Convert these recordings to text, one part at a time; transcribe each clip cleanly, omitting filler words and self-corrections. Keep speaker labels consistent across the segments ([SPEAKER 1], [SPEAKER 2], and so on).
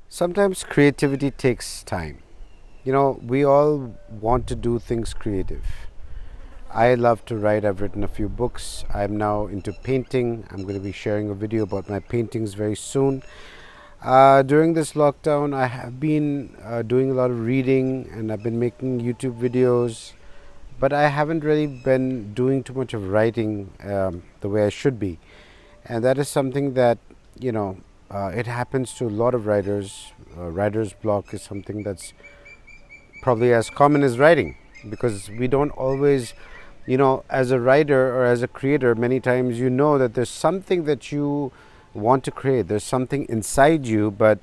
[SPEAKER 1] Sometimes creativity takes time. We all want to do things creative. I love to write. I've written a few books. I'm now into painting. I'm going to be sharing a video about my paintings very soon. During this lockdown, I have been doing a lot of reading and I've been making YouTube videos, but I haven't really been doing too much of writing the way I should be. And that is something that, it happens to a lot of writers. Writer's block is something that's probably as common as writing, because we don't always, as a writer or as a creator, many times that there's something that you want to create. There's something inside you, but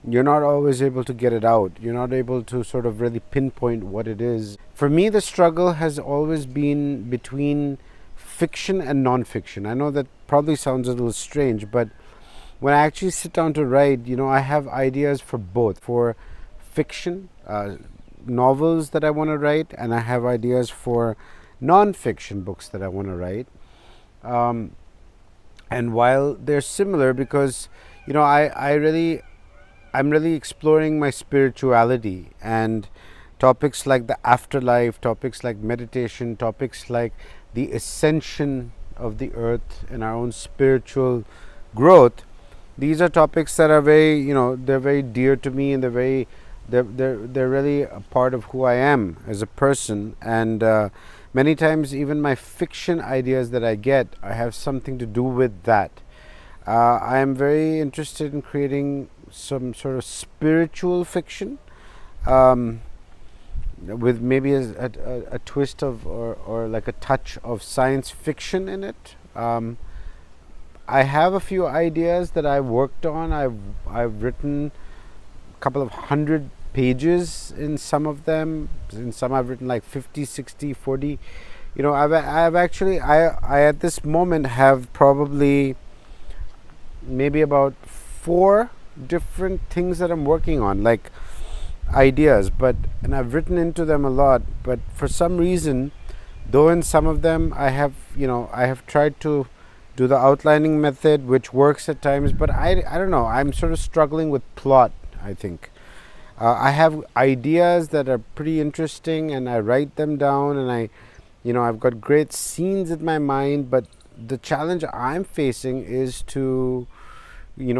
[SPEAKER 1] you're not always able to get it out. You're not able to sort of really pinpoint what it is. For me, the struggle has always been between fiction and non-fiction. I know that probably sounds a little strange, but when I actually sit down to write, I have ideas for both. For fiction, novels that I want to write, and I have ideas for non-fiction books that I want to write. And while they're similar, because I'm really exploring my spirituality and topics like the afterlife, topics like meditation, topics like the ascension of the earth and our own spiritual growth. These are topics that are very, they're very dear to me, and they're really a part of who I am as a person. And many times, even my fiction ideas that I get, I have something to do with that. I am very interested in creating some sort of spiritual fiction, with maybe a twist of, or like a touch of science fiction in it. I have a few ideas that I've worked on. I've written a couple of 100 pages in some of them. In some I've written like 50, 60, 40. I've actually, I at this moment have probably maybe about 4 different things that I'm working on, like ideas, and I've written into them a lot, but for some reason, though in some of them I have tried to do the outlining method, which works at times, but I don't know, I'm sort of struggling with plot, I think. I have ideas that are pretty interesting, and I write them down, and I've got great scenes in my mind, but the challenge I'm facing is to,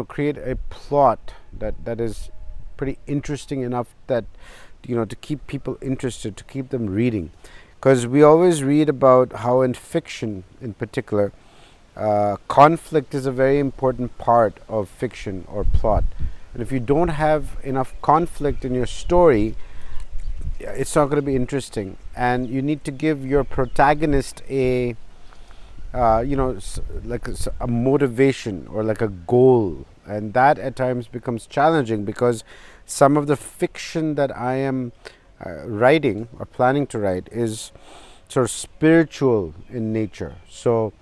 [SPEAKER 1] create a plot that is pretty interesting enough that, to keep people interested, to keep them reading. Because we always read about how in fiction in particular, conflict is a very important part of fiction or plot. And if you don't have enough conflict in your story, it's not going to be interesting. And you need to give your protagonist a, like a motivation or like a goal. And that at times becomes challenging, because some of the fiction that I am writing or planning to write is sort of spiritual in nature. So,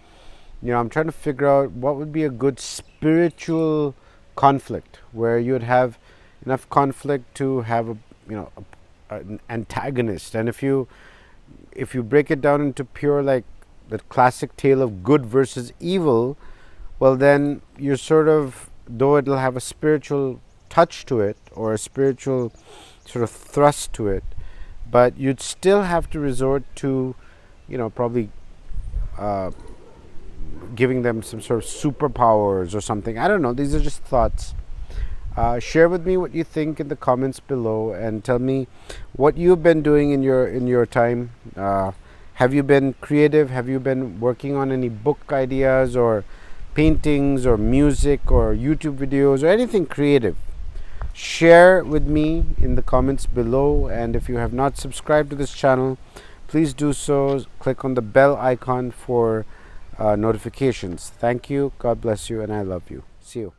[SPEAKER 1] I'm trying to figure out what would be a good spiritual conflict, where you'd have enough conflict to have an antagonist. And if you break it down into pure, like the classic tale of good versus evil, well then you're sort of, though it'll have a spiritual touch to it or a spiritual sort of thrust to it, but you'd still have to resort to, probably giving them some sort of superpowers or something. I don't know. These are just thoughts. Share with me what you think in the comments below, and tell me what you've been doing in your time. Have you been creative? Have you been working on any book ideas or paintings or music or YouTube videos or anything creative? Share with me in the comments below, and if you have not subscribed to this channel, please do so. Click on the bell icon for notifications. Thank you. God bless you, and I love you. See you.